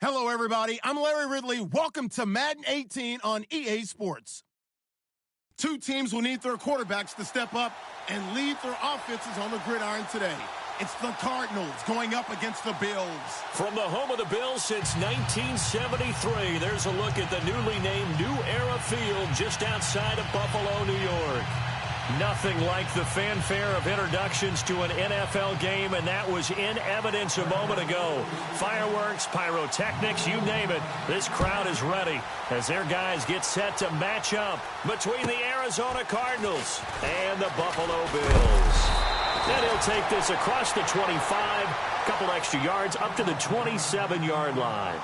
Hello, everybody. I'm Larry Ridley. Welcome to Madden 18 on EA Sports. Two teams will need their quarterbacks to step up and lead their offenses on the gridiron today. It's the Cardinals going up against the Bills. From the home of the Bills since 1973, there's a look at the newly named New Era Field just outside of Buffalo, New York. Nothing like the fanfare of introductions to an NFL game, and that was in evidence a moment ago. Fireworks, pyrotechnics, you name it. This crowd is ready as their guys get set to match up between the Arizona Cardinals and the Buffalo Bills. And he'll take this across the 25, a couple extra yards up to the 27-yard line.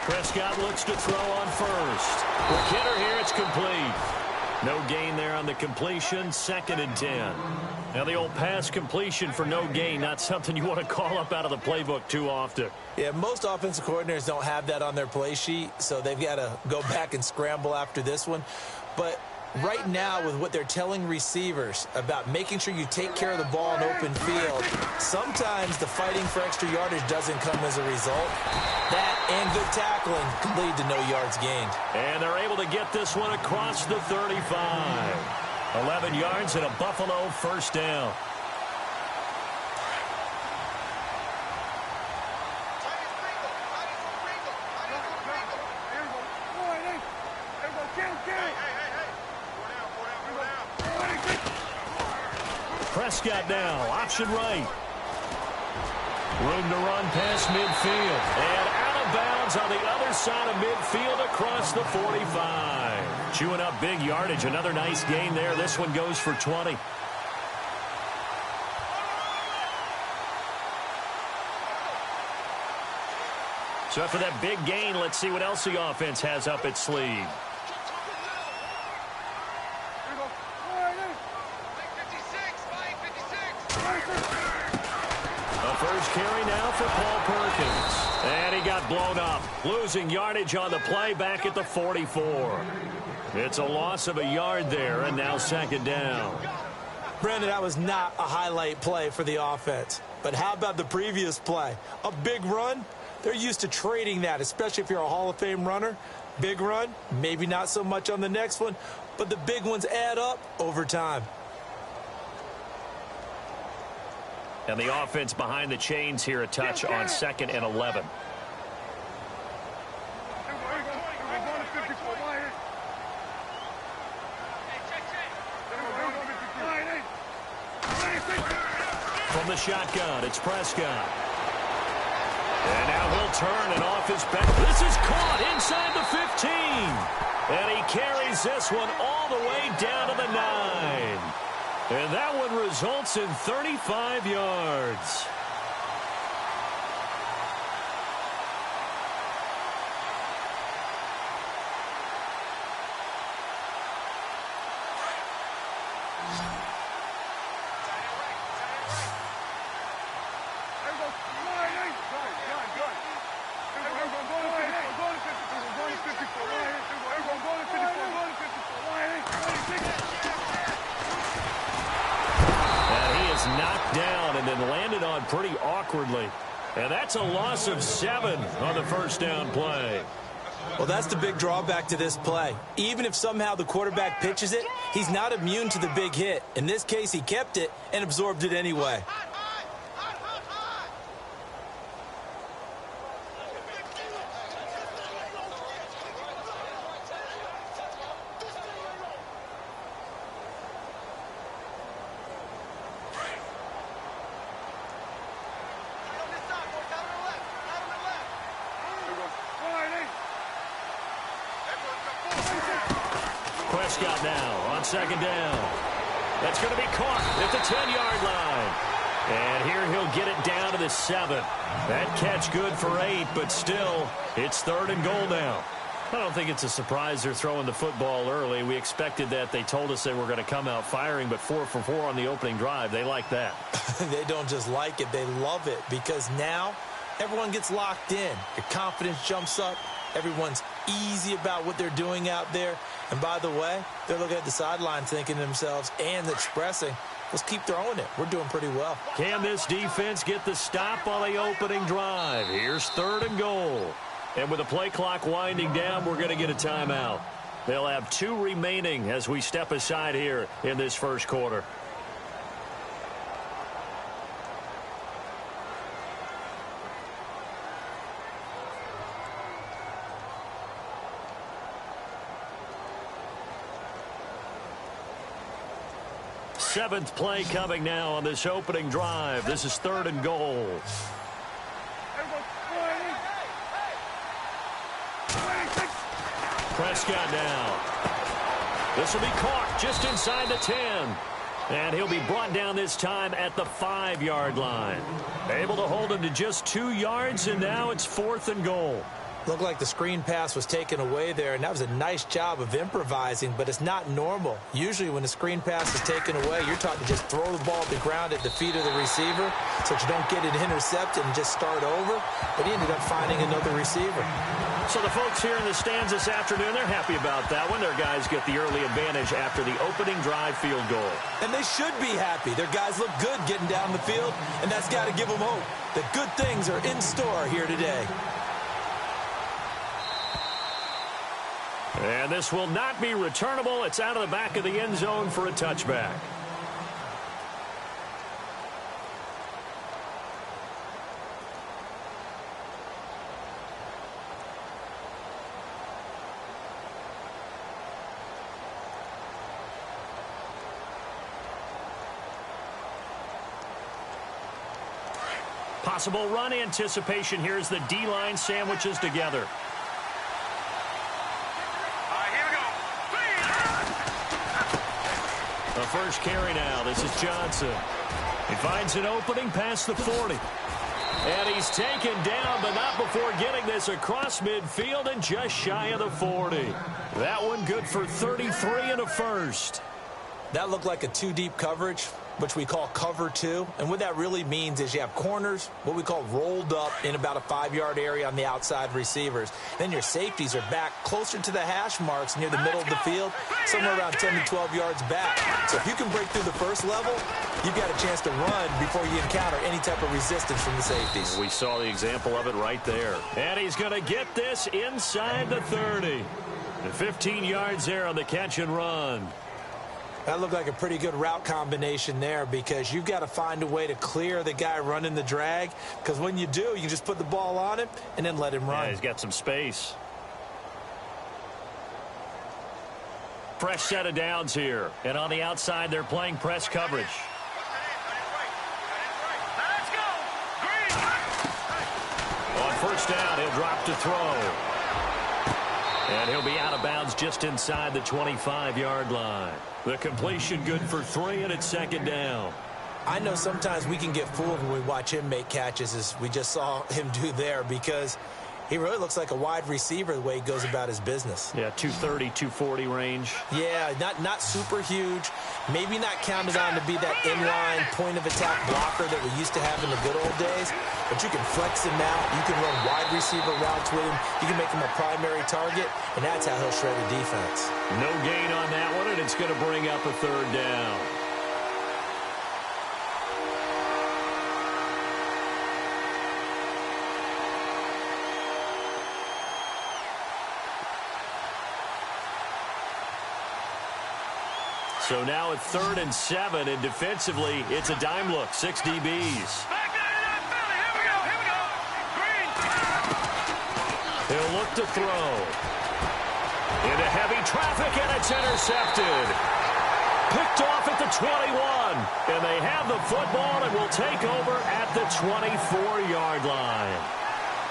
Prescott looks to throw on first. The kidder here, it's complete. No gain there on the completion, 2nd and 10. Now the old pass completion for no gain, not something you want to call up out of the playbook too often. Yeah, most offensive coordinators don't have that on their play sheet, so they've got to go back and scramble after this one. But right now, with what they're telling receivers about making sure you take care of the ball in open field, sometimes the fighting for extra yardage doesn't come as a result. That and good tackling can lead to no yards gained. And they're able to get this one across the 35. 11 yards and a Buffalo first down. Prescott now, option right. Room to run past midfield. And out of bounds on the other side of midfield across the 45. Chewing up big yardage. Another nice gain there. This one goes for 20. So after that big gain, let's see what else the offense has up its sleeve. First carry now for Paul Perkins. And he got blown up. Losing yardage on the play back at the 44. It's a loss of a yard there, and now 2nd down. Brandon, that was not a highlight play for the offense. But how about the previous play? A big run? They're used to trading that, especially if you're a Hall of Fame runner. Big run, maybe not so much on the next one, but the big ones add up over time. And the offense behind the chains here, a touch on 2nd and 11. From the shotgun, it's Prescott. And now he'll turn and off his back. This is caught inside the 15. And he carries this one all the way down to the 9. And that one results in 35 yards. pretty awkwardly. And that's a loss of 7 on the first down play. Well, that's the big drawback to this play. Even if somehow the quarterback pitches it, he's not immune to the big hit. In this case, he kept it and absorbed it anyway. Prescott now on second down. That's going to be caught at the 10-yard line. And here he'll get it down to the 7. That catch good for 8, but still, it's 3rd and goal now. I don't think it's a surprise they're throwing the football early. We expected that. They told us they were going to come out firing, but 4 for 4 on the opening drive. They like that. They don't just like it, they love it, because now everyone gets locked in. Your confidence jumps up. Everyone's easy about what they're doing out there. And by the way, they're looking at the sideline thinking to themselves and expressing, let's keep throwing it. We're doing pretty well. Can this defense get the stop on the opening drive? Here's 3rd and goal. And with the play clock winding down, we're going to get a timeout. They'll have 2 remaining as we step aside here in this first quarter. Seventh play coming now on this opening drive. This is 3rd and goal. Prescott now. This will be caught just inside the 10. And he'll be brought down this time at the 5-yard line. Able to hold him to just 2 yards, and now it's 4th and goal. Looked like the screen pass was taken away there, and that was a nice job of improvising, but it's not normal. Usually when the screen pass is taken away, you're taught to just throw the ball to the ground at the feet of the receiver so that you don't get it intercepted and just start over, but he ended up finding another receiver. So the folks here in the stands this afternoon, they're happy about that one. Their guys get the early advantage after the opening drive field goal. And they should be happy. Their guys look good getting down the field, and that's got to give them hope that good things are in store here today. And this will not be returnable. It's out of the back of the end zone for a touchback. Possible run anticipation here as the D-line sandwiches together. The first carry now. This is Johnson. He finds an opening past the 40. And he's taken down, but not before getting this across midfield and just shy of the 40. That one good for 33 and a first. That looked like a 2-deep coverage, which we call cover 2. And what that really means is you have corners, what we call rolled up in about a 5-yard area on the outside receivers. Then your safeties are back closer to the hash marks near the middle of the field, somewhere around 10 to 12 yards back. So if you can break through the first level, you've got a chance to run before you encounter any type of resistance from the safeties. We saw the example of it right there. And he's going to get this inside the 30. The 15 yards there on the catch and run. That looked like a pretty good route combination there, because you've got to find a way to clear the guy running the drag, because when you do, you can just put the ball on him and then let him run. Yeah, he's got some space. Fresh set of downs here. And on the outside, they're playing press coverage. On first down, he'll drop to throw. And he'll be out of bounds just inside the 25-yard line. The completion good for 3, and it's 2nd down. I know sometimes we can get fooled when we watch him make catches, as we just saw him do there, because he really looks like a wide receiver the way he goes about his business. Yeah, 230, 240 range. Yeah, not super huge. Maybe not counted on to be that inline point-of-attack blocker that we used to have in the good old days. But you can flex him out. You can run wide receiver routes with him. You can make him a primary target, and that's how he'll shred a defense. No gain on that one, and it's going to bring up a 3rd down. So now it's 3rd and 7, and defensively, it's a dime look, 6 DBs. He'll look to throw. Into heavy traffic, and it's intercepted. Picked off at the 21, and they have the football and will take over at the 24-yard line.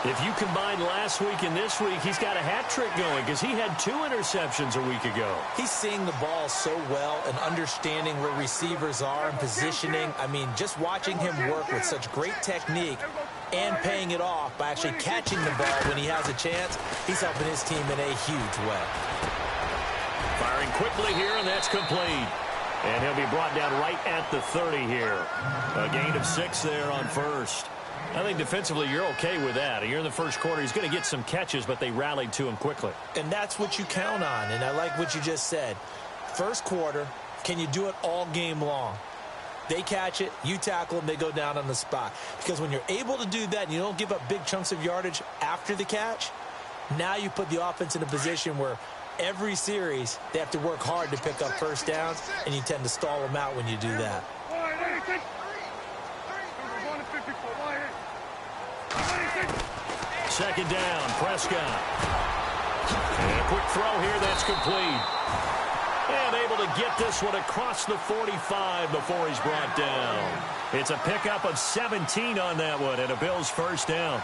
If you combine last week and this week, he's got a hat trick going because he had 2 interceptions a week ago. He's seeing the ball so well and understanding where receivers are and positioning. I mean, just watching him work with such great technique and paying it off by actually catching the ball when he has a chance, he's helping his team in a huge way. Firing quickly here, and that's complete. And he'll be brought down right at the 30 here. A gain of 6 there on first. I think defensively you're okay with that. You're in the first quarter. He's going to get some catches, but they rallied to him quickly. And that's what you count on, and I like what you just said. First quarter, can you do it all game long? They catch it, you tackle them, they go down on the spot. Because when you're able to do that and you don't give up big chunks of yardage after the catch, now you put the offense in a position where every series they have to work hard to pick up first downs, and you tend to stall them out when you do that. Second down, Prescott. And a quick throw here, that's complete. And able to get this one across the 45 before he's brought down. It's a pickup of 17 on that one, and a Bills first down.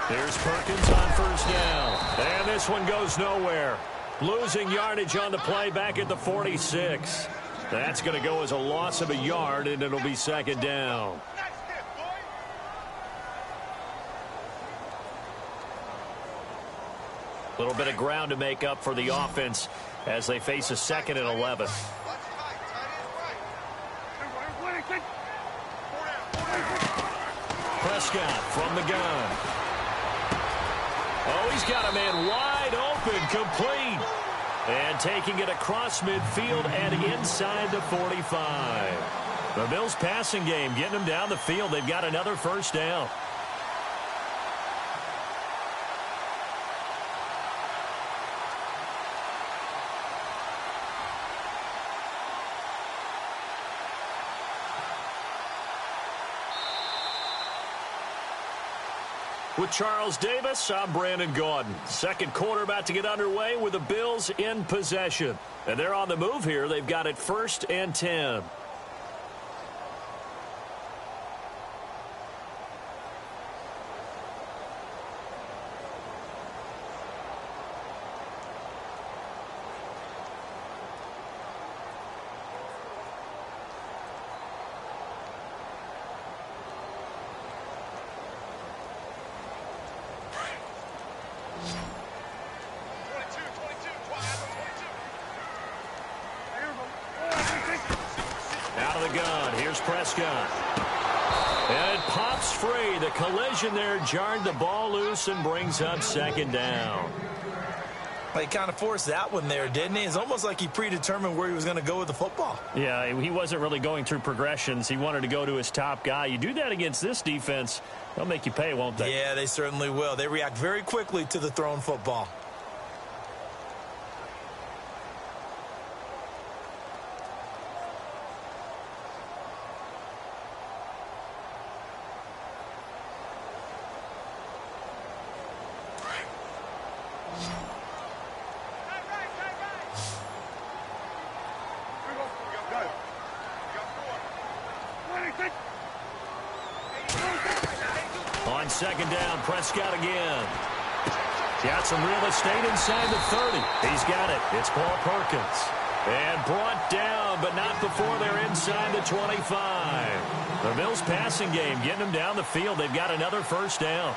Here's Perkins on first down. And this one goes nowhere. Losing yardage on the play back at the 46. That's going to go as a loss of a yard, and it'll be second down. A little bit of ground to make up for the offense as they face a 2nd and 11. Prescott from the gun. Oh, he's got a man wide open, complete. And taking it across midfield and inside the 45. The Bills passing game, getting them down the field. They've got another first down. With Charles Davis, I'm Brandon Gaudin. Second quarter about to get underway with the Bills in possession. And they're on the move here. They've got it 1st and 10. Prescott. And it pops free. The collision there jarred the ball loose and brings up second down. Well, he kind of forced that one there, didn't he? It's almost like he predetermined where he was going to go with the football. Yeah, he wasn't really going through progressions. He wanted to go to his top guy. You do that against this defense, they'll make you pay, won't they? Yeah, they certainly will. They react very quickly to the thrown football. On second down, Prescott again. Got some real estate inside the 30. He's got it. It's Paul Perkins. And brought down, but not before they're inside the 25. The Bills passing game, getting them down the field. They've got another first down.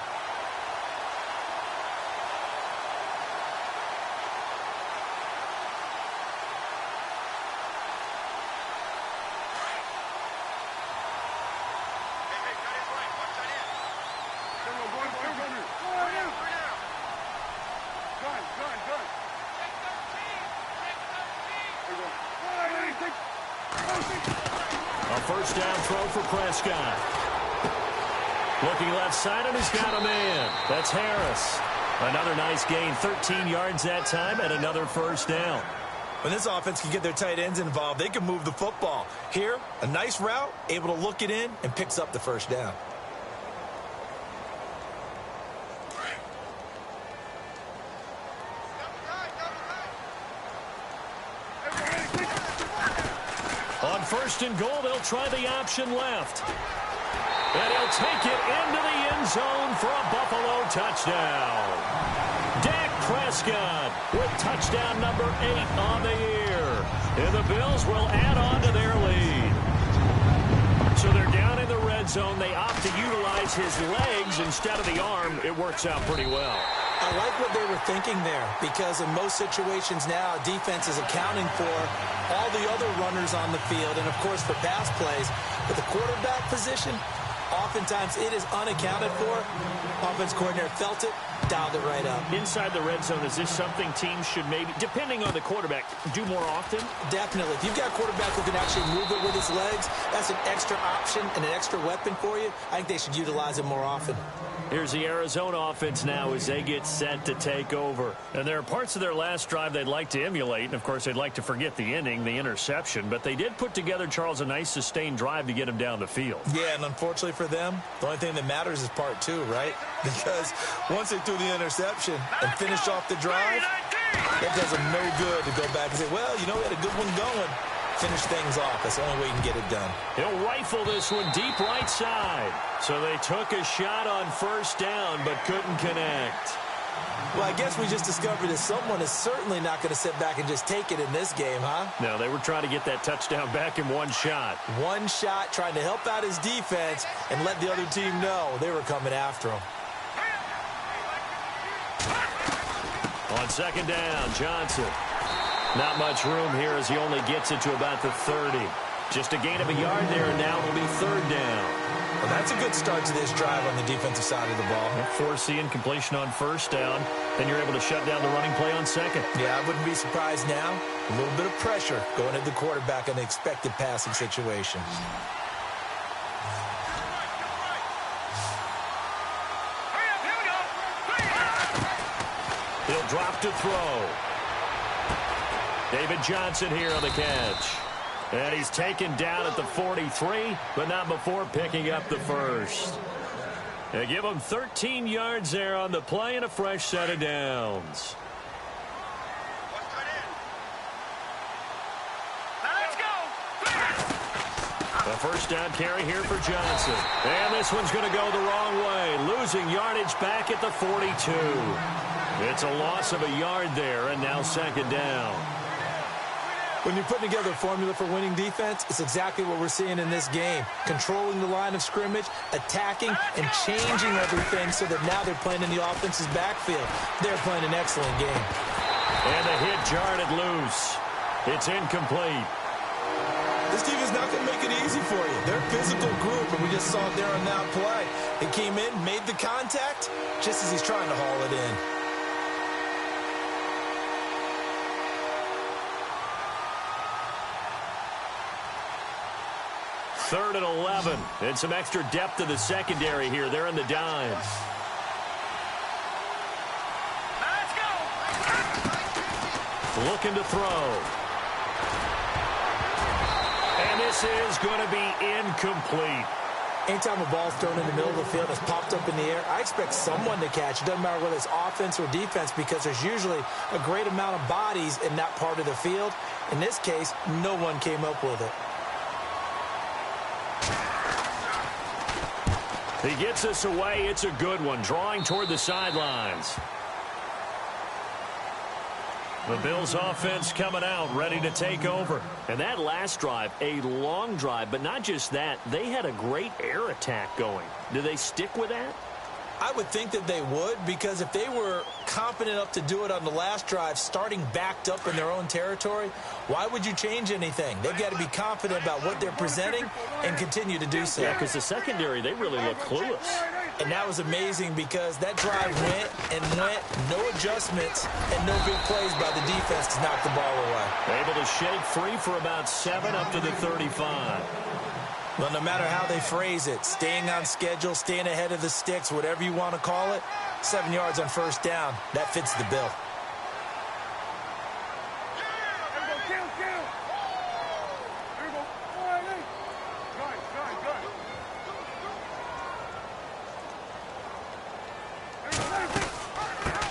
first down throw for Prescott. Looking left side, and he's got a man. That's Harris. Another nice gain, 13 yards that time, and another first down. When this offense can get their tight ends involved, they can move the football. Here, a nice route, able to look it in, and picks up the first down. On first and goal, they'll try the option left. And he'll take it into the end zone for a Buffalo touchdown. Dak Prescott with touchdown number 8 on the year. And the Bills will add on to their lead. So they're down in the red zone. They opt to utilize his legs instead of the arm. It works out pretty well. I like what they were thinking there, because in most situations now, defense is accounting for all the other runners on the field and, of course, for pass plays. But the quarterback position, oftentimes it is unaccounted for. Offense coordinator felt it, dialed it right up. Inside the red zone, is this something teams should maybe, depending on the quarterback, do more often? Definitely. If you've got a quarterback who can actually move it with his legs, that's an extra option and an extra weapon for you. I think they should utilize it more often. Here's the Arizona offense now as they get set to take over. And there are parts of their last drive they'd like to emulate. And, of course, they'd like to forget the ending, the interception. But they did put together, Charles, a nice sustained drive to get him down the field. Yeah, and unfortunately for them, the only thing that matters is part 2, right? Because once they threw the interception and finished off the drive, that does them no good to go back and say, well, you know, we had a good one going. Finish things off. That's the only way you can get it done. He'll rifle this one deep right side. So they took a shot on first down but couldn't connect. Well, I guess we just discovered that someone is certainly not going to sit back and just take it in this game, huh? No, they were trying to get that touchdown back in one shot. One shot, trying to help out his defense and let the other team know they were coming after him. On second down, Johnson. Not much room here as he only gets it to about the 30. Just a gain of a yard there, and now it'll be third down. Well, that's a good start to this drive on the defensive side of the ball. Forcing completion on first down. Then you're able to shut down the running play on second. Yeah, I wouldn't be surprised now. A little bit of pressure going at the quarterback in the expected passing situation. He'll drop to throw. David Johnson here on the catch. And he's taken down at the 43, but not before picking up the first. They give him 13 yards there on the play and a fresh set of downs. A first down carry here for Johnson. And this one's going to go the wrong way, losing yardage back at the 42. It's a loss of a yard there, and now second down. When you're putting together a formula for winning defense, it's exactly what we're seeing in this game. Controlling the line of scrimmage, attacking, and changing everything so that now they're playing in the offense's backfield. They're playing an excellent game. And the hit jarred it loose. It's incomplete. This team is not going to make it easy for you. They're a physical group, and we just saw it there on that play. He came in, made the contact, just as he's trying to haul it in. Third and 11. And some extra depth to the secondary here. They're in the dimes. Let's go. Looking to throw. And this is going to be incomplete. Anytime a ball's thrown in the middle of the field, it's popped up in the air, I expect someone to catch. It doesn't matter whether it's offense or defense, because there's usually a great amount of bodies in that part of the field. In this case, no one came up with it. He gets us away. It's a good one. Drawing toward the sidelines. The Bills offense coming out, ready to take over. And that last drive, a long drive, but not just that. They had a great air attack going. Do they stick with that? I would think that they would, because if they were confident enough to do it on the last drive, starting backed up in their own territory, why would you change anything? They've got to be confident about what they're presenting and continue to do so. Yeah, because the secondary, they really look clueless. And that was amazing, because that drive went and went, no adjustments, and no big plays by the defense to knock the ball away. Able to shake free for about 7 up to the 35. Well, no matter how they phrase it, staying on schedule, staying ahead of the sticks, whatever you want to call it, 7 yards on first down, that fits the bill.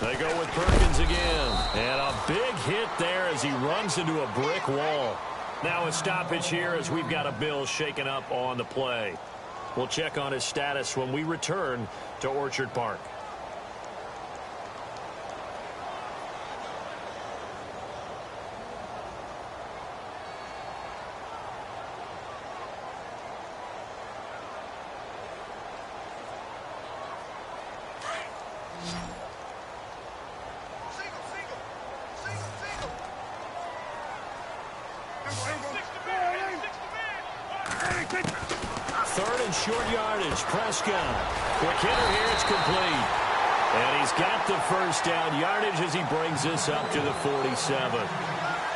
They go with Perkins again. And a big hit there as he runs into a brick wall. Now a stoppage here as we've got a Bill shaken up on the play. We'll check on his status when we return to Orchard Park. Third and short yardage. Prescott. Quick hitter here. It's complete. And he's got the first down yardage as he brings this up to the 47.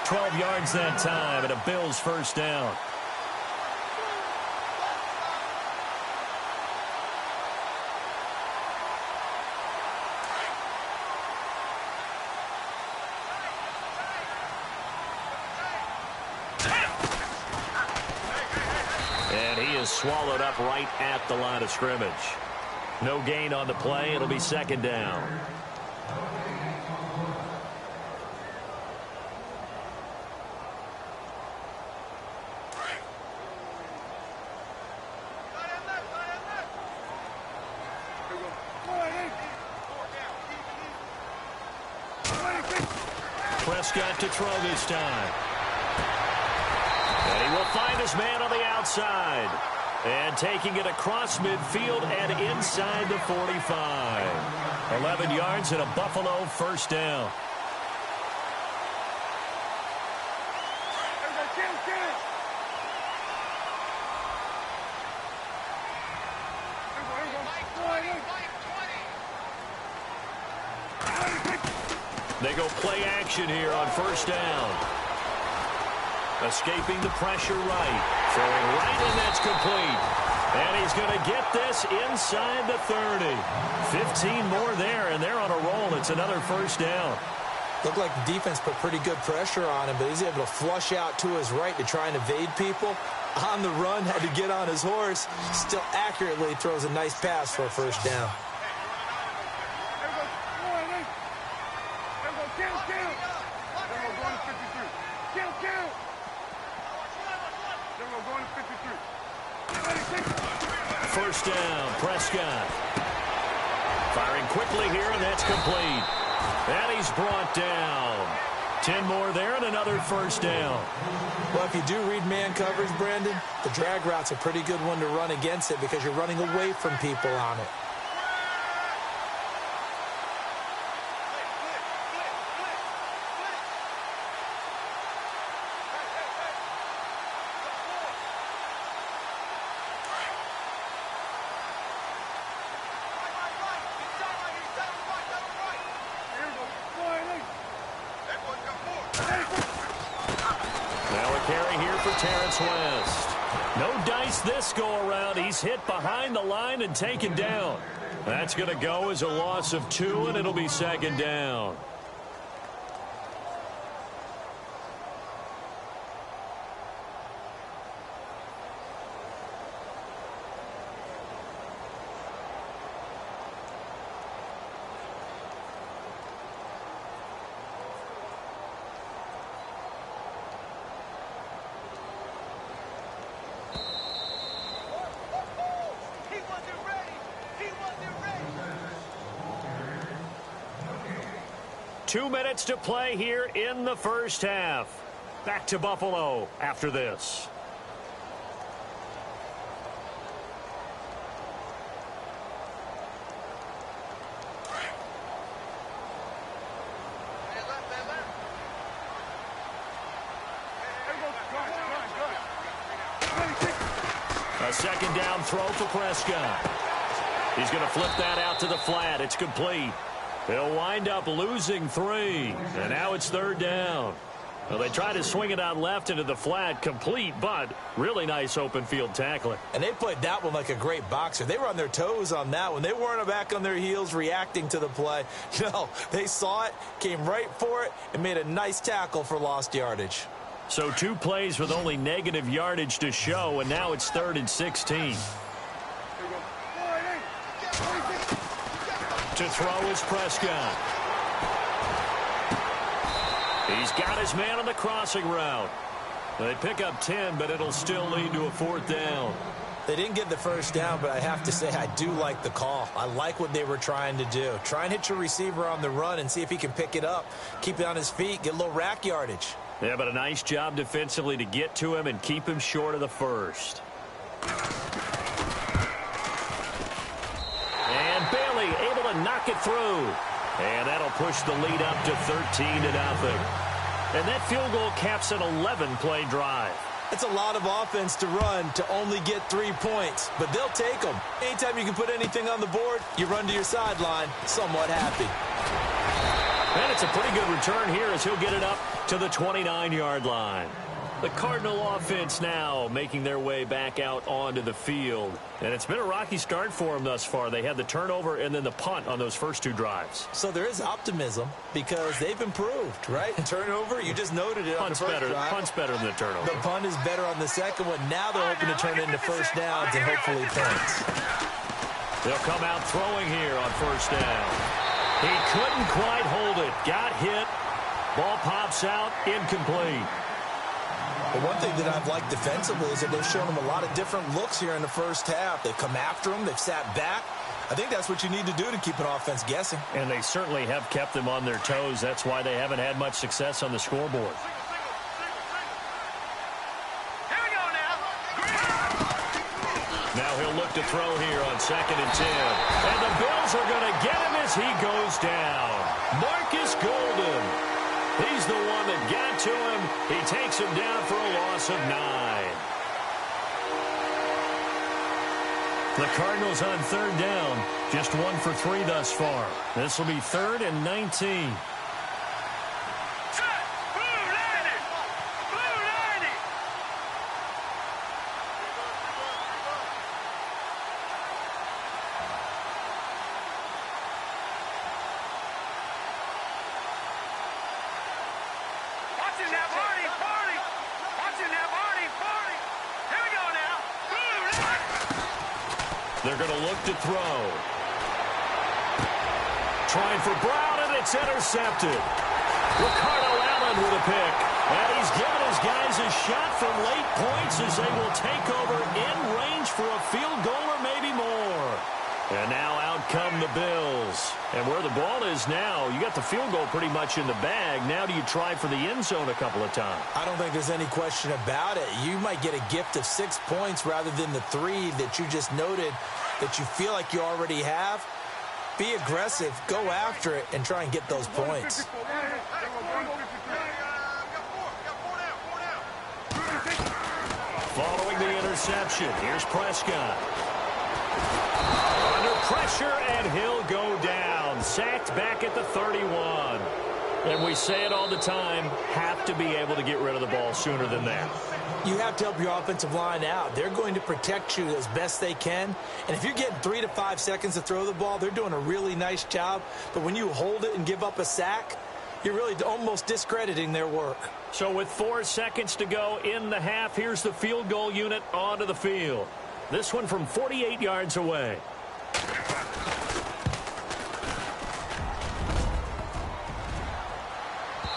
12 yards that time and a Bills first down. Swallowed up right at the line of scrimmage. No gain on the play. It'll be second down. Prescott to throw this time. And he will find his man on the outside. And taking it across midfield and inside the 45. 11 yards and a Buffalo first down. They go play action here on first down. Escaping the pressure right. Throwing right, and that's complete. And he's going to get this inside the 30. 15 more there, and they're on a roll. It's another first down. Looked like the defense put pretty good pressure on him, but he's able to flush out to his right to try and evade people. On the run, had to get on his horse. Still accurately throws a nice pass for a first down. First down, Prescott. Firing quickly here, and that's complete. And he's brought down. 10 more there and another first down. Well, if you do read man coverage, Brandon, the drag route's a pretty good one to run against it because you're running away from people on it. This go around, he's hit behind the line and taken down. That's going to go as a loss of 2, and it'll be second down. Two minutes to play here in the first half. Back to Buffalo after this. A second down throw for Prescott. He's going to flip that out to the flat. It's complete. They'll wind up losing 3. And now it's third down. Well, they try to swing it out left into the flat, complete, but really nice open field tackling. And they played that one like a great boxer. They were on their toes on that one. They weren't back on their heels reacting to the play. No, they saw it, came right for it, and made a nice tackle for lost yardage. So 2 plays with only negative yardage to show, and now it's 3rd and 16. To throw is Prescott. He's got his man on the crossing route. They pick up 10, but it'll still lead to a 4th down. They didn't get the first down, but I have to say I do like the call. I like what they were trying to do. Try and hit your receiver on the run and see if he can pick it up, keep it on his feet, get a little rack yardage. Yeah, but a nice job defensively to get to him and keep him short of the first. And Bailey able to knock it through. And that'll push the lead up to 13-0. And that field goal caps an 11-play drive. It's a lot of offense to run to only get 3 points, but they'll take them. Anytime you can put anything on the board, you run to your sideline somewhat happy. And it's a pretty good return here as he'll get it up to the 29-yard line. The Cardinal offense now making their way back out onto the field. And it's been a rocky start for them thus far. They had the turnover and then the punt on those first 2 drives. So there is optimism because they've improved, right? Turnover, you just noted it on the first drive. Punt's better than the turnover. The punt is better on the second one. Now they're hoping to turn it into first downs and hopefully points. They'll come out throwing here on first down. He couldn't quite hold it. Got hit. Ball pops out. Incomplete. But one thing that I've liked defensively is that they've shown them a lot of different looks here in the first half. They've come after them. They've sat back. I think that's what you need to do to keep an offense guessing. And they certainly have kept them on their toes. That's why they haven't had much success on the scoreboard. Now he'll look to throw here on 2nd and 10. And the Bills are going to get him as he goes down. Marcus Golden. He's the one that got to him. He takes him down for a loss of 9. The Cardinals on 3rd down. Just 1 for 3 thus far. This will be 3rd and 19. They're going to look to throw. Trying for Brown, and it's intercepted. Ricardo Allen with a pick. And he's given his guys a shot for late points as they will take over in range for a field goal or maybe more. And now out come the Bills. And where the ball is now, you got the field goal pretty much in the bag. Now do you try for the end zone a couple of times? I don't think there's any question about it. You might get a gift of 6 points rather than the 3 that you just noted that you feel like you already have. Be aggressive, go after it, and try and get those points. Following the interception, here's Prescott. Under pressure, and he'll go down. Sacked back at the 31. And we say it all the time, have to be able to get rid of the ball sooner than that. You have to help your offensive line out. They're going to protect you as best they can. And if you're getting 3 to 5 seconds to throw the ball, they're doing a really nice job. But when you hold it and give up a sack, you're really almost discrediting their work. So with 4 seconds to go in the half, here's the field goal unit onto the field. This one from 48 yards away.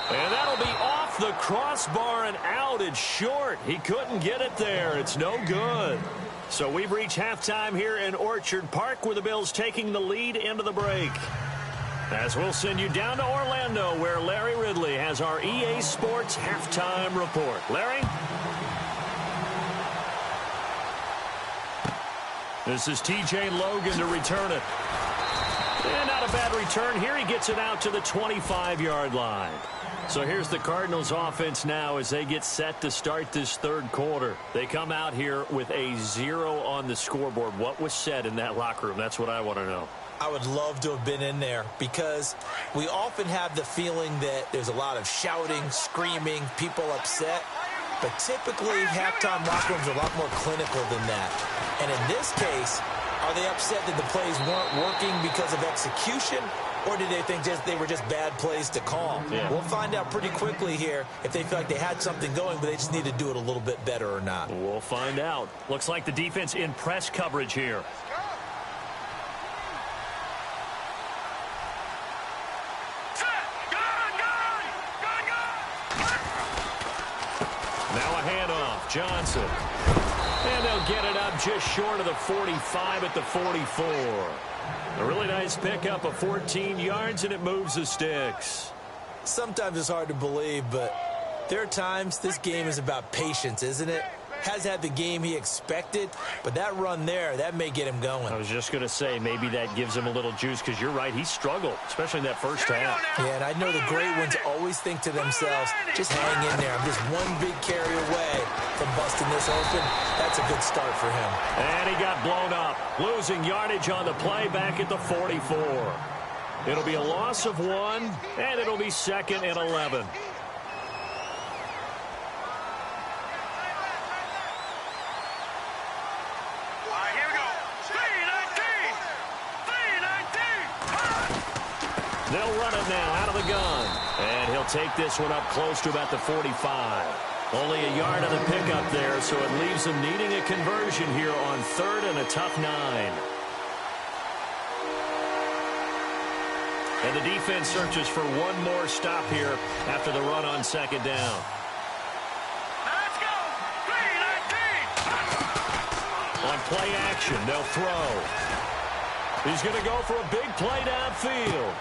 And that'll be off the crossbar and out. It's short. He couldn't get it there. It's no good. So we've reached halftime here in Orchard Park with the Bills taking the lead into the break. As we'll send you down to Orlando where Larry Ridley has our EA Sports halftime report. Larry? This is TJ Logan to return it. And not a bad return here. He gets it out to the 25-yard line. So here's the Cardinals offense now as they get set to start this third quarter. They come out here with a 0 on the scoreboard. What was said in that locker room? That's what I want to know. I would love to have been in there because we often have the feeling that there's a lot of shouting, screaming, people upset. But typically, halftime locker rooms are a lot more clinical than that. And in this case, are they upset that the plays weren't working because of execution? Or did they think they were just bad plays to call? Yeah. We'll find out pretty quickly here if they feel like they had something going, but they just need to do it a little bit better or not. We'll find out. Looks like the defense in press coverage here. Now a handoff. Johnson. And they'll get it up just short of the 45 at the 44. A really nice pickup of 14 yards, and it moves the sticks. Sometimes it's hard to believe, but there are times this game is about patience, isn't it? Has had the game he expected, but that run there, that may get him going. I was just going to say, maybe that gives him a little juice, because you're right, he struggled, especially in that first half. Yeah, and I know the great ones always think to themselves, just hang in there. I'm just one big carry away from busting this open. That's a good start for him. And he got blown up, losing yardage on the play back at the 44. It'll be a loss of 1, and it'll be 2nd and 11. They'll run it now out of the gun. And he'll take this one up close to about the 45. Only a yard on the pickup there, so it leaves them needing a conversion here on 3rd and a tough 9. And the defense searches for one more stop here after the run on 2nd down. Let's go! 3-19! On play action, they'll throw. He's going to go for a big play downfield.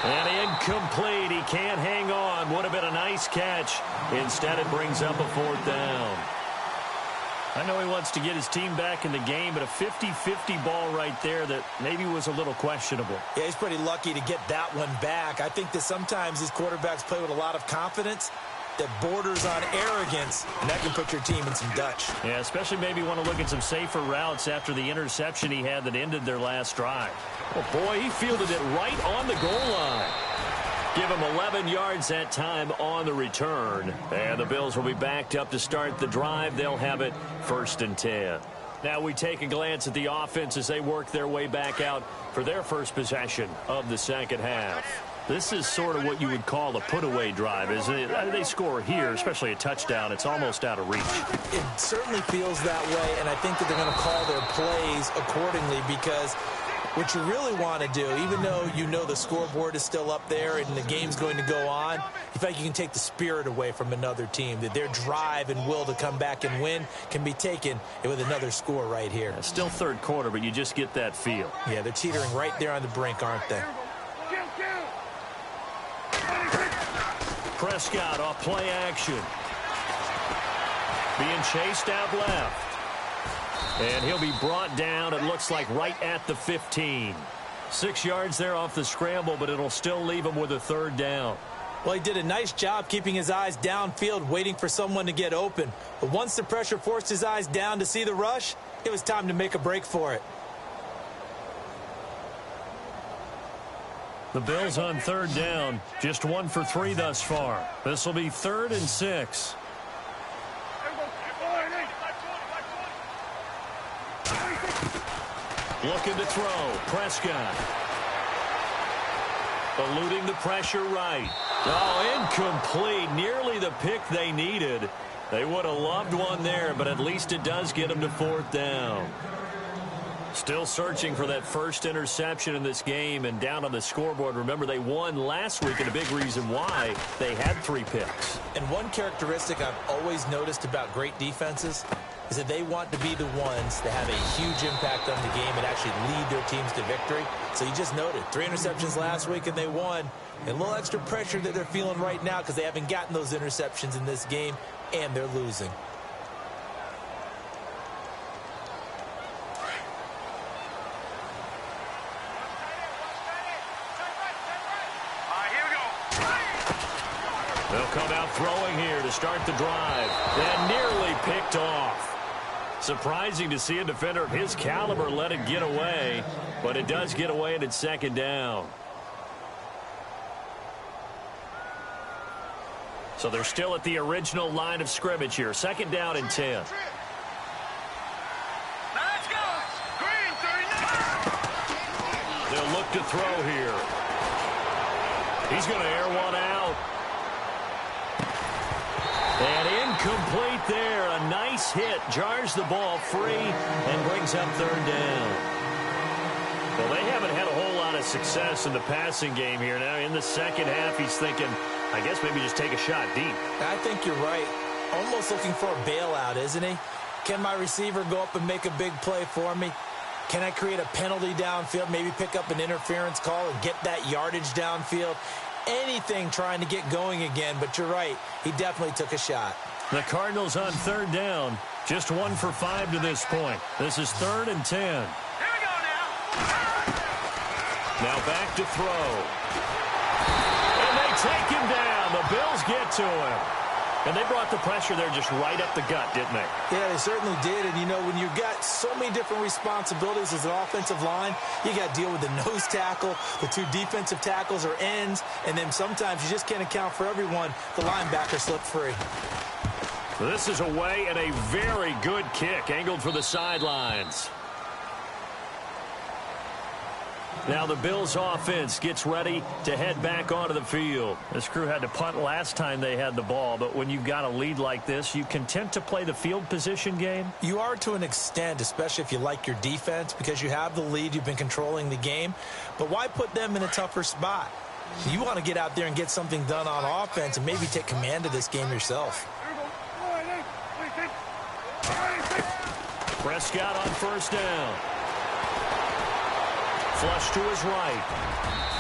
And incomplete. He can't hang on. Would have been a nice catch. Instead, it brings up a 4th down. I know he wants to get his team back in the game, but a 50-50 ball right there that maybe was a little questionable. Yeah, he's pretty lucky to get that one back. I think that sometimes these quarterbacks play with a lot of confidence that borders on arrogance, and that can put your team in some Dutch. Yeah, especially maybe want to look at some safer routes after the interception he had that ended their last drive. Oh, boy, he fielded it right on the goal line. Give him 11 yards that time on the return. And the Bills will be backed up to start the drive. They'll have it 1st and 10. Now we take a glance at the offense as they work their way back out for their first possession of the second half. This is sort of what you would call a put-away drive, isn't it? They score here, especially a touchdown. It's almost out of reach. It certainly feels that way, and I think that they're going to call their plays accordingly because what you really want to do, even though you know the scoreboard is still up there and the game's going to go on, you feel like you can take the spirit away from another team, that their drive and will to come back and win can be taken with another score right here. Yeah, still third quarter, but you just get that feel. Yeah, they're teetering right there on the brink, aren't they? Prescott off play action. Being chased out left. And he'll be brought down, it looks like, right at the 15. 6 yards there off the scramble, but it'll still leave him with a 3rd down. Well, he did a nice job keeping his eyes downfield, waiting for someone to get open. But once the pressure forced his eyes down to see the rush, it was time to make a break for it. The Bills on 3rd down, just 1 for 3 thus far. This will be 3rd and 6. Looking to throw. Prescott. Eluding the pressure right. Oh, incomplete. Nearly the pick they needed. They would have loved one there, but at least it does get them to 4th down. Still searching for that first interception in this game and down on the scoreboard. Remember, they won last week, and a big reason why they had 3 picks. And one characteristic I've always noticed about great defenses is that they want to be the ones that have a huge impact on the game and actually lead their teams to victory. So you just noted 3 interceptions last week and they won. And a little extra pressure that they're feeling right now because they haven't gotten those interceptions in this game and they're losing. They'll come out throwing here to start the drive. And nearly picked off. Surprising to see a defender of his caliber let it get away, but it does get away and it's second down. So they're still at the original line of scrimmage here. Second down and 10. Let's go. Green 39. They'll look to throw here. He's going to air one out. And incomplete there. A nice hit. Jars the ball free and brings up third down. Well, they haven't had a whole lot of success in the passing game here. Now in the second half, he's thinking, I guess maybe just take a shot deep. I think you're right. Almost looking for a bailout, isn't he? Can my receiver go up and make a big play for me? Can I create a penalty downfield, maybe pick up an interference call and get that yardage downfield? Anything trying to get going again, but you're right. He definitely took a shot. The Cardinals on third down. Just 1 for 5 to this point. This is 3rd and 10. Here we go now. Now back to throw. And they take him down. The Bills get to him. And they brought the pressure there just right up the gut, didn't they? Yeah, they certainly did. And, you know, when you've got so many different responsibilities as an offensive line, you got to deal with the nose tackle, the 2 defensive tackles or ends, and then sometimes you just can't account for everyone. The linebacker slipped free. This is away and a very good kick, angled for the sidelines. Now the Bills offense gets ready to head back onto the field. This crew had to punt last time they had the ball, but when you've got a lead like this, you content to play the field position game? You are to an extent, especially if you like your defense, because you have the lead, you've been controlling the game. But why put them in a tougher spot? You want to get out there and get something done on offense and maybe take command of this game yourself. Prescott on first down. Flush to his right.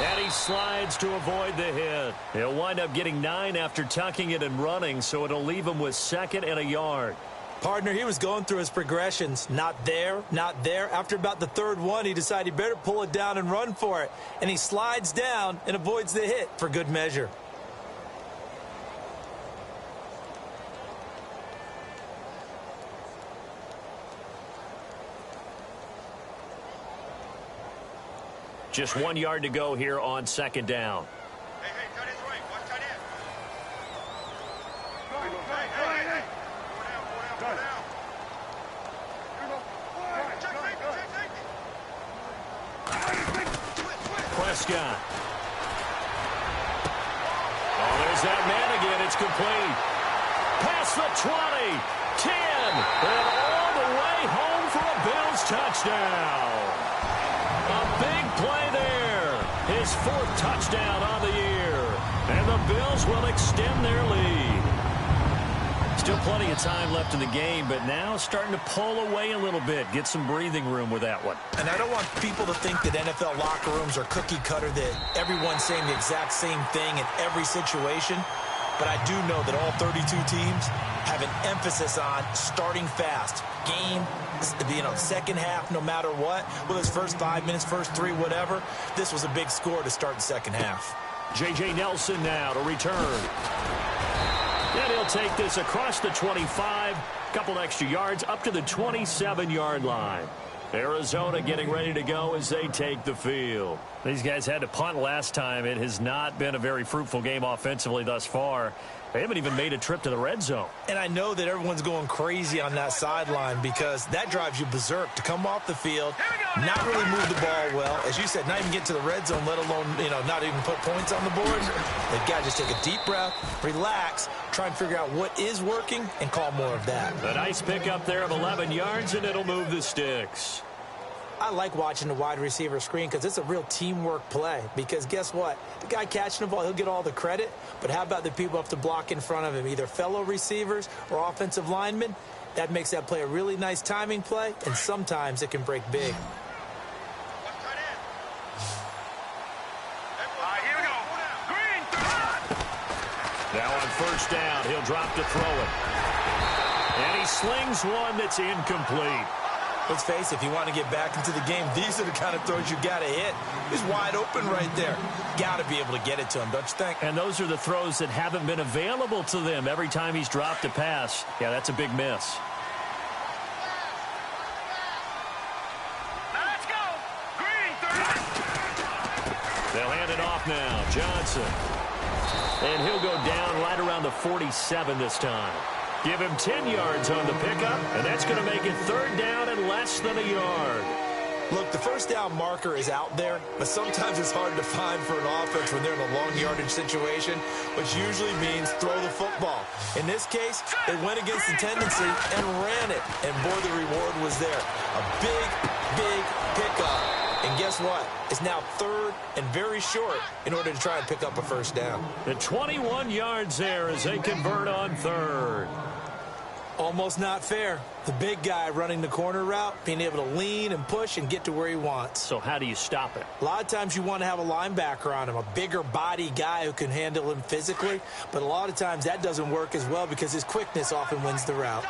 And he slides to avoid the hit. He'll wind up getting 9 after tucking it and running, so it'll leave him with 2nd and a yard. Partner, he was going through his progressions. Not there, not there. After about the 3rd one, he decided he better pull it down and run for it. And he slides down and avoids the hit for good measure. Just 1 yard to go here on 2nd down. Hey, tight end's right. Watch tight end. Hey. Go down. Check safety. Prescott. Oh, there's that man again. It's complete. Past the 20, 10, and all the way home for a Bills touchdown. A big play there. His 4th touchdown on the year. And the Bills will extend their lead. Still plenty of time left in the game, but now starting to pull away a little bit. Get some breathing room with that one. And I don't want people to think that NFL locker rooms are cookie cutter, that everyone's saying the exact same thing in every situation. But I do know that all 32 teams have an emphasis on starting fast. Game, second half, no matter what. Whether it's first 5 minutes, first 3, whatever. This was a big score to start the second half. J.J. Nelson now to return. And he'll take this across the 25. Couple extra yards up to the 27-yard line. Arizona getting ready to go as they take the field. These guys had to punt last time. It has not been a very fruitful game offensively thus far. They haven't even made a trip to the red zone. And I know that everyone's going crazy on that sideline because that drives you berserk to come off the field, not really move the ball well. As you said, not even get to the red zone, let alone, not even put points on the board. They've got to just take a deep breath, relax, try and figure out what is working, and call more of that. A nice pickup there of 11 yards, and it'll move the sticks. I like watching the wide receiver screen because it's a real teamwork play. Because guess what? The guy catching the ball, he'll get all the credit. But how about the people who have to block in front of him, either fellow receivers or offensive linemen? That makes that play a really nice timing play, and sometimes it can break big. Here we go. Green, Now on first down, he'll drop to throw it. And he slings one that's incomplete. Let's face it, if you want to get back into the game, these are the kind of throws you got to hit. He's wide open right there. Got to be able to get it to him, don't you think? And those are the throws that haven't been available to them every time he's dropped a pass. Yeah, that's a big miss. Now let's go. Green, 30. They'll hand it off now. Johnson. And he'll go down right around the 47 this time. Give him 10 yards on the pickup, and that's going to make it third down and less than a yard. Look, the first down marker is out there, but sometimes it's hard to find for an offense when they're in a long yardage situation, which usually means throw the football. In this case, they went against the tendency and ran it, and boy, the reward was there. A big, big pickup. And guess what? It's now third and very short in order to try and pick up a first down. The 21 yards there as they convert on third. Almost not fair. The big guy running the corner route, being able to lean and push and get to where he wants. So how do you stop it? A lot of times you want to have a linebacker on him, a bigger body guy who can handle him physically. But a lot of times that doesn't work as well because his quickness often wins the route.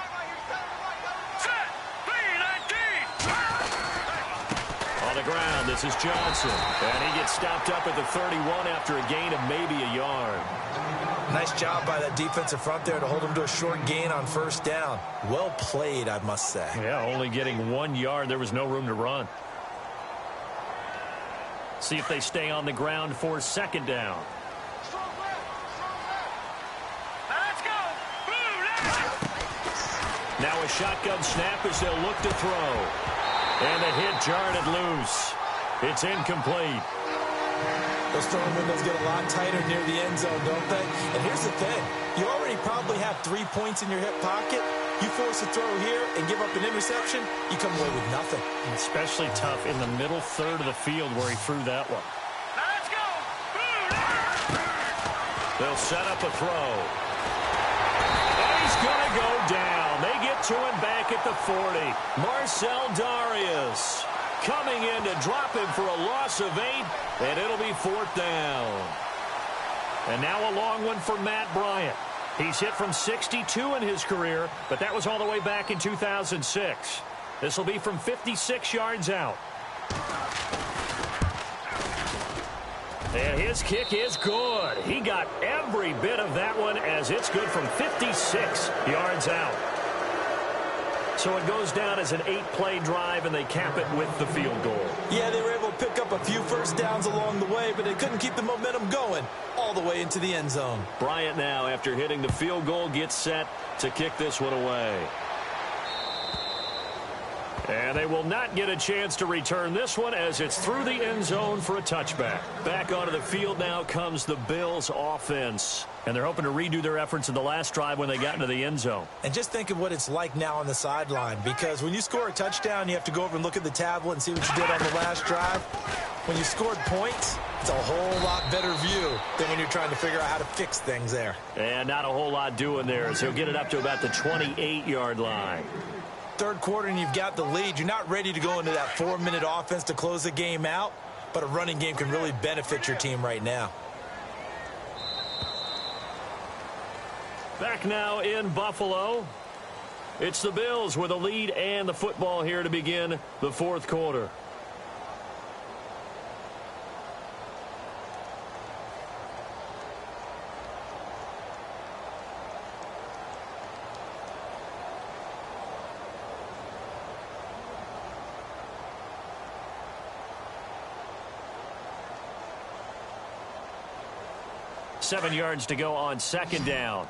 On the ground, this is Johnson. And he gets stopped up at the 31 after a gain of maybe a yard. Nice job by that defensive front there to hold him to a short gain on first down. Well played, I must say. Yeah, only getting 1 yard. There was no room to run. See if they stay on the ground for second down. Let's go. Now a shotgun snap as they'll look to throw. And the hit jarred it loose. It's incomplete. Those throwing windows get a lot tighter near the end zone, don't they? And here's the thing. You already probably have 3 points in your hip pocket. You force a throw here and give up an interception, you come away with nothing. Especially tough in the middle third of the field where he threw that one. Let's go. They'll set up a throw. And he's going to go down. They get to him back at the 40. Marcel Darius coming in to drop him for a loss of 8, and it'll be fourth down. And now a long one for Matt Bryant. He's hit from 62 in his career, but that was all the way back in 2006. This will be from 56 yards out. And his kick is good. He got every bit of that one as it's good from 56 yards out. So it goes down as an 8-play drive, and they cap it with the field goal. Yeah, they were able to pick up a few first downs along the way, but they couldn't keep the momentum going all the way into the end zone. Bryant now, after hitting the field goal, gets set to kick this one away. And they will not get a chance to return this one as it's through the end zone for a touchback. Back onto the field now comes the Bills offense. And they're hoping to redo their efforts in the last drive when they got into the end zone. And just think of what it's like now on the sideline, because when you score a touchdown, you have to go over and look at the tablet and see what you did on the last drive. When you scored points, it's a whole lot better view than when you're trying to figure out how to fix things there. And not a whole lot doing there, so he'll get it up to about the 28-yard line. Third quarter and you've got the lead. You're not ready to go into that 4-minute offense to close the game out, but a running game can really benefit your team right now. Back now in Buffalo. It's the Bills with a lead and the football here to begin the fourth quarter. Seven yards to go on second down.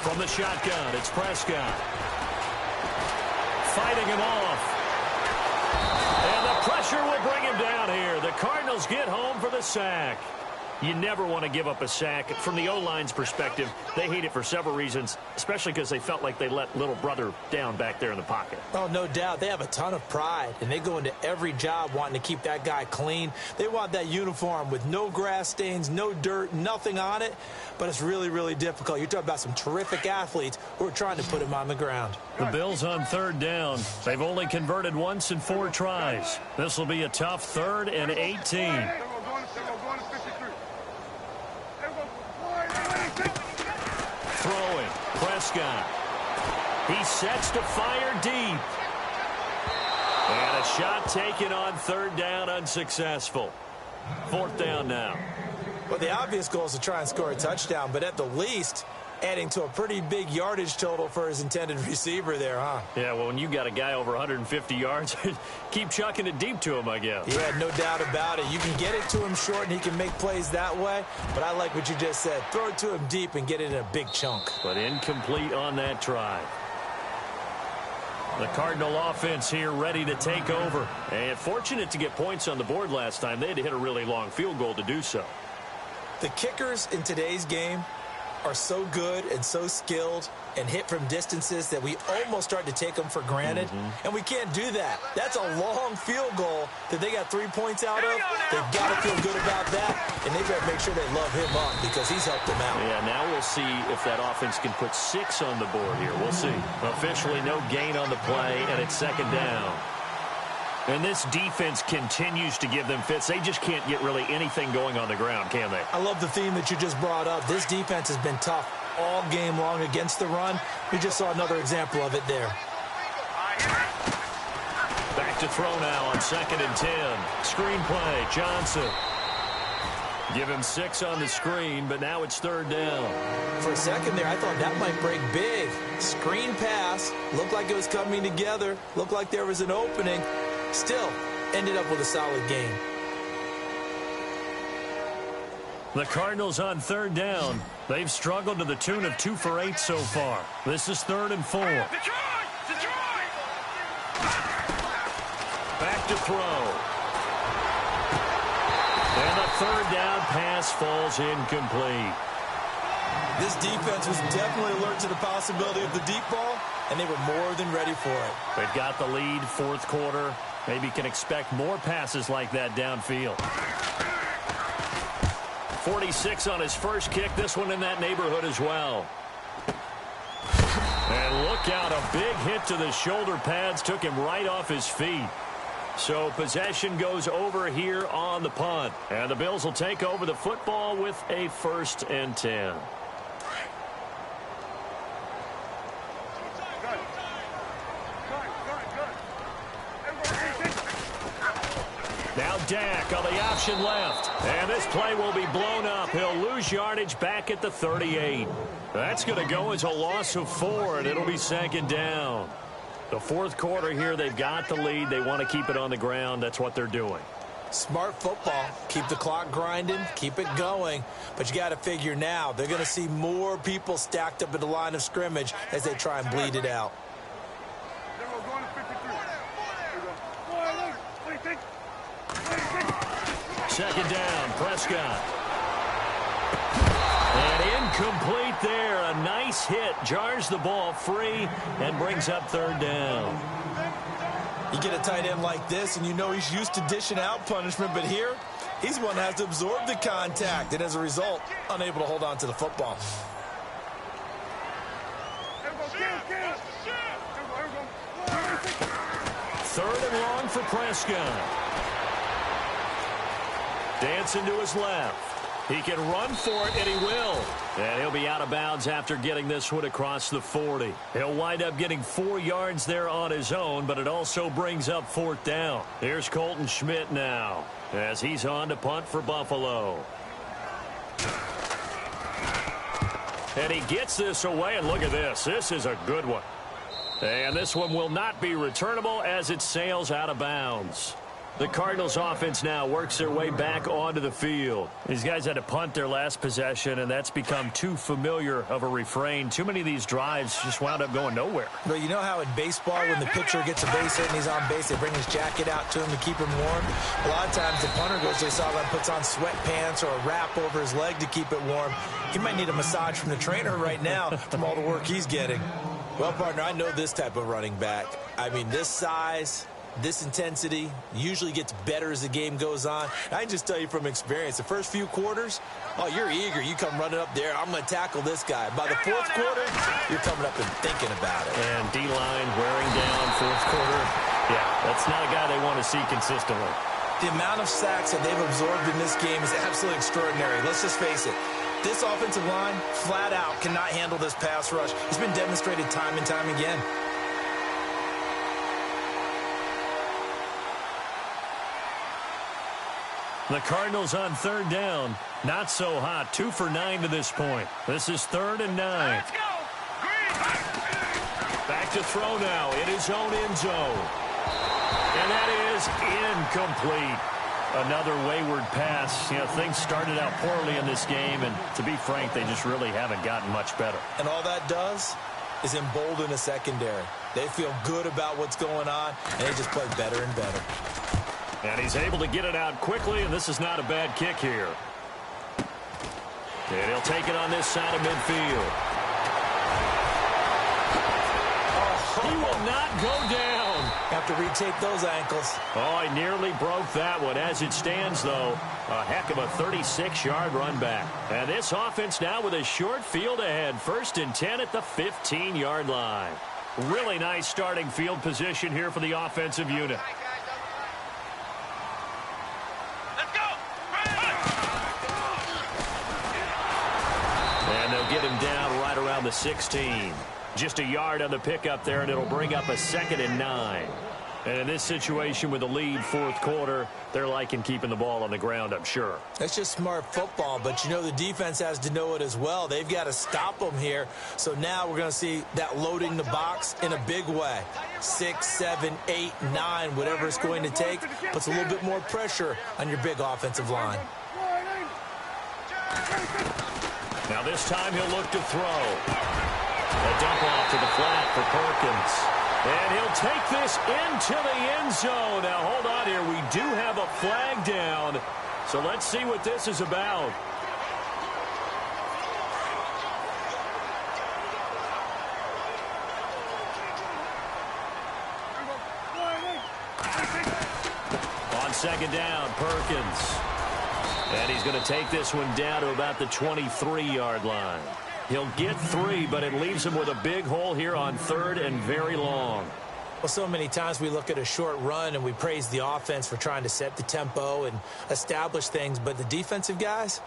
From the shotgun, it's Prescott. Fighting him off. And the pressure will bring him down here. The Cardinals get home for the sack. You never want to give up a sack. From the O-line's perspective, they hate it for several reasons, especially because they felt like they let little brother down back there in the pocket. Oh, no doubt. They have a ton of pride, and they go into every job wanting to keep that guy clean. They want that uniform with no grass stains, no dirt, nothing on it, but it's really, really difficult. You're talking about some terrific athletes who are trying to put him on the ground. The Bills on third down. They've only converted once in 4 tries. This will be a tough 3rd and 18. Prescott. He sets to fire deep. And a shot taken on third down, unsuccessful. Fourth down now. Well, the obvious goal is to try and score a touchdown, but at the least, adding to a pretty big yardage total for his intended receiver there, huh? Yeah, well, when you got a guy over 150 yards, keep chucking it deep to him, I guess. Yeah, no doubt about it. You can get it to him short, and he can make plays that way, but I like what you just said. Throw it to him deep and get it in a big chunk. But incomplete on that try. The Cardinal offense here ready to take over. And fortunate to get points on the board last time. They had to hit a really long field goal to do so. The kickers in today's game are so good and so skilled and hit from distances that we almost start to take them for granted. And we can't do that. That's a long field goal that they got 3 points out of. They've got to feel good about that, and they better make sure they love him up because he's helped them out. Yeah, now we'll see if that offense can put 6 on the board here. We'll see. Officially no gain on the play, and it's second down. And this defense continues to give them fits. They just can't get really anything going on the ground, can they? I love the theme that you just brought up. This defense has been tough all game long against the run. We just saw another example of it there. Back to throw now on 2nd and 10. Screen play, Johnson. Give him 6 on the screen, but now it's third down. For a second there, I thought that might break big. Screen pass. Looked like it was coming together. Looked like there was an opening. Still, ended up with a solid game. The Cardinals on third down. They've struggled to the tune of 2 for 8 so far. This is 3rd and 4. Back to throw. And the third down pass falls incomplete. This defense was definitely alert to the possibility of the deep ball, and they were more than ready for it. They've got the lead, fourth quarter. Maybe can expect more passes like that downfield. 46 on his first kick. This one in that neighborhood as well. And look out, a big hit to the shoulder pads. Took him right off his feet. So possession goes over here on the punt. And the Bills will take over the football with a 1st and 10. Now Dak on the option left. And this play will be blown up. He'll lose yardage back at the 38. That's going to go as a loss of 4, and it'll be 2nd down. The fourth quarter here, they've got the lead. They want to keep it on the ground. That's what they're doing. Smart football. Keep the clock grinding. Keep it going. But you got to figure now, they're going to see more people stacked up at the line of scrimmage as they try and bleed it out. Second down, Prescott. And incomplete there. A nice hit. Jars the ball free and brings up third down. You get a tight end like this, and you know he's used to dishing out punishment, but here, he's one that has to absorb the contact, and as a result, unable to hold on to the football. Third and long for Prescott. Dancing to his left. He can run for it, and he will. And he'll be out of bounds after getting this one across the 40. He'll wind up getting 4 yards there on his own, but it also brings up 4th down. Here's Colton Schmidt now as he's on to punt for Buffalo. And he gets this away, and look at this. This is a good one. And this one will not be returnable as it sails out of bounds. The Cardinals offense now works their way back onto the field. These guys had to punt their last possession, and that's become too familiar of a refrain. Too many of these drives just wound up going nowhere. But you know how in baseball, when the pitcher gets a base hit and he's on base, they bring his jacket out to him to keep him warm? A lot of times the punter goes to the sideline, puts on sweatpants or a wrap over his leg to keep it warm. He might need a massage from the trainer right now from all the work he's getting. Well, partner, I know this type of running back. I mean, this size, this intensity usually gets better as the game goes on. I can just tell you from experience, the first few quarters, oh, you're eager. You come running up there, I'm going to tackle this guy. By the fourth quarter, you're coming up and thinking about it. And D-line wearing down fourth quarter. Yeah, that's not a guy they want to see consistently. The amount of sacks that they've absorbed in this game is absolutely extraordinary. Let's just face it. This offensive line, flat out, cannot handle this pass rush. It's been demonstrated time and time again. The Cardinals on third down. Not so hot. 2 for 9 to this point. This is 3rd and 9. Let's go. Green. Back to throw now in his own end zone. And that is incomplete. Another wayward pass. You know, things started out poorly in this game, and to be frank, they just really haven't gotten much better. And all that does is embolden a secondary. They feel good about what's going on, and they just play better and better. And he's able to get it out quickly, and this is not a bad kick here. And he'll take it on this side of midfield. He will not go down. Have to retake those ankles. Oh, he nearly broke that one. As it stands, though, a heck of a 36-yard run back. And this offense now with a short field ahead. 1st and 10 at the 15-yard line. Really nice starting field position here for the offensive unit. Let's go. And they'll get him down right around the 16. Just a yard on the pickup there, and it'll bring up a 2nd and 9. And in this situation with the lead 4th quarter, they're liking keeping the ball on the ground, I'm sure. That's just smart football, but you know the defense has to know it as well. They've got to stop them here. So now we're going to see that loading the box in a big way. 6, 7, 8, 9, whatever it's going to take, puts a little bit more pressure on your big offensive line. Now this time he'll look to throw. A dump off to the flat for Perkins. And he'll take this into the end zone. Now, hold on here. We do have a flag down. So let's see what this is about. On 2nd down, Perkins. And he's going to take this one down to about the 23-yard line. He'll get 3, but it leaves him with a big hole here on 3rd and very long. Well, so many times we look at a short run and we praise the offense for trying to set the tempo and establish things, but the defensive guys,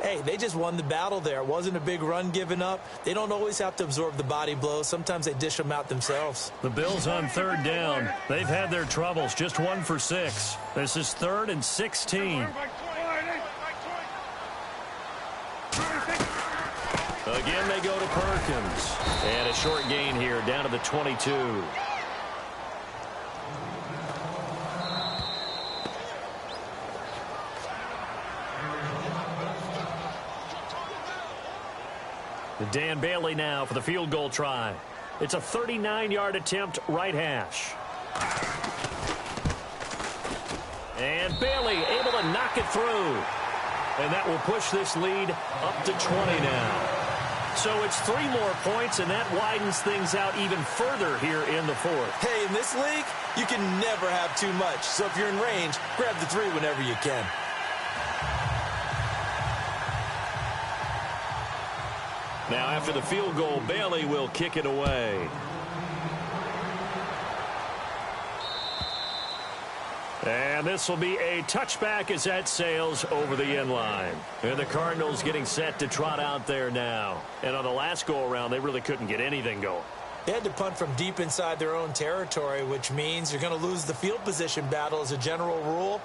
hey, they just won the battle there. It wasn't a big run given up. They don't always have to absorb the body blows. Sometimes they dish them out themselves. The Bills on 3rd down. They've had their troubles, just 1 for 6. This is 3rd and 16. Again, they go to Perkins. And a short gain here down to the 22. Dan Bailey now for the field goal try. It's a 39-yard attempt, right hash. And Bailey able to knock it through. And that will push this lead up to 20 now. So it's 3 more points, and that widens things out even further here in the 4th. Hey, in this league, you can never have too much. So if you're in range, grab the 3 whenever you can. Now, after the field goal, Bailey will kick it away. And this will be a touchback as that sails over the end line. And the Cardinals getting set to trot out there now. And on the last go-around, they really couldn't get anything going. They had to punt from deep inside their own territory, which means you're going to lose the field position battle as a general rule.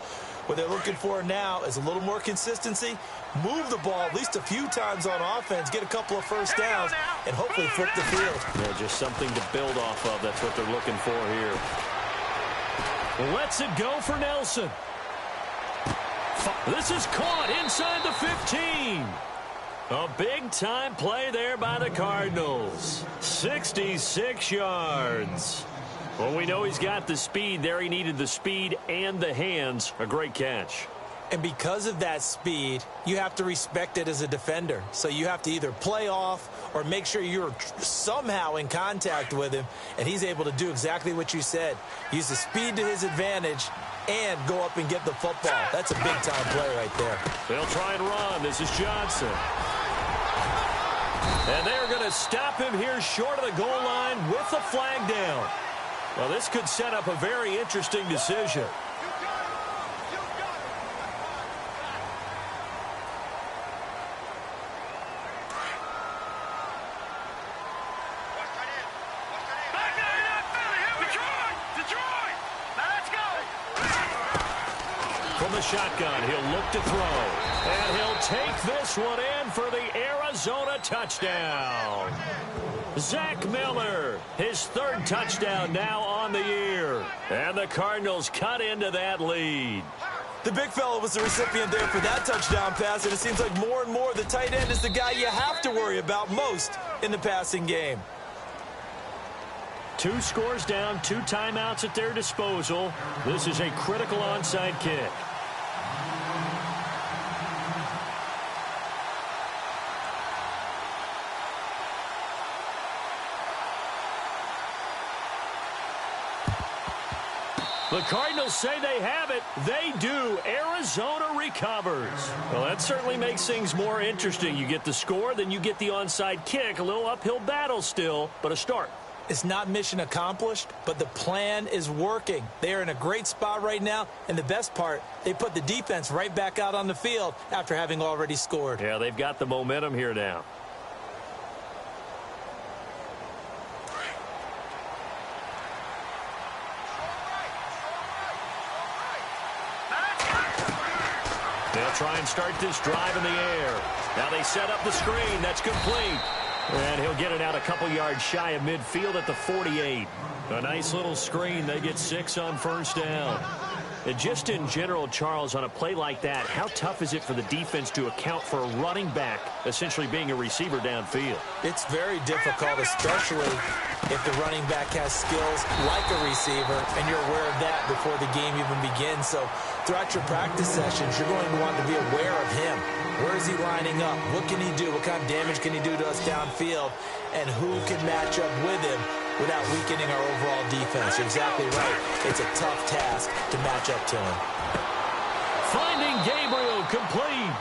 What they're looking for now is a little more consistency, move the ball at least a few times on offense, get a couple of first downs, and hopefully flip the field. Yeah, just something to build off of. That's what they're looking for here. Lets it go for Nelson. This is caught inside the 15. A big-time play there by the Cardinals. 66 yards. Well, we know he's got the speed there. He needed the speed and the hands. A great catch. And because of that speed, you have to respect it as a defender. So you have to either play off or make sure you're somehow in contact with him, and he's able to do exactly what you said. Use the speed to his advantage and go up and get the football. That's a big-time play right there. They'll try and run. This is Johnson. And they're going to stop him here short of the goal line with the flag down. Well, this could set up a very interesting decision. the shotgun. He'll look to throw. And he'll take this one in for the Arizona touchdown. Zach Miller, his third touchdown now on the year. And the Cardinals cut into that lead. The big fella was the recipient there for that touchdown pass, and it seems like more and more the tight end is the guy you have to worry about most in the passing game. 2 scores down, 2 timeouts at their disposal. This is a critical onside kick. The Cardinals say they have it. They do. Arizona recovers. Well, that certainly makes things more interesting. You get the score, then you get the onside kick. A little uphill battle still, but a start. It's not mission accomplished, but the plan is working. They are in a great spot right now, and the best part, they put the defense right back out on the field after having already scored. Yeah, they've got the momentum here now. They'll try and start this drive in the air. Now they set up the screen. That's complete. And he'll get it out a couple yards shy of midfield at the 48. A nice little screen. They get 6 on first down. And just in general, Charles, on a play like that, how tough is it for the defense to account for a running back essentially being a receiver downfield? It's very difficult, especially if the running back has skills like a receiver, and you're aware of that before the game even begins. So throughout your practice sessions, you're going to want to be aware of him. Where is he lining up? What can he do? What kind of damage can he do to us downfield? And who can match up with him without weakening our overall defense? You're exactly right. It's a tough task to match up to him. Finding Gabriel complete.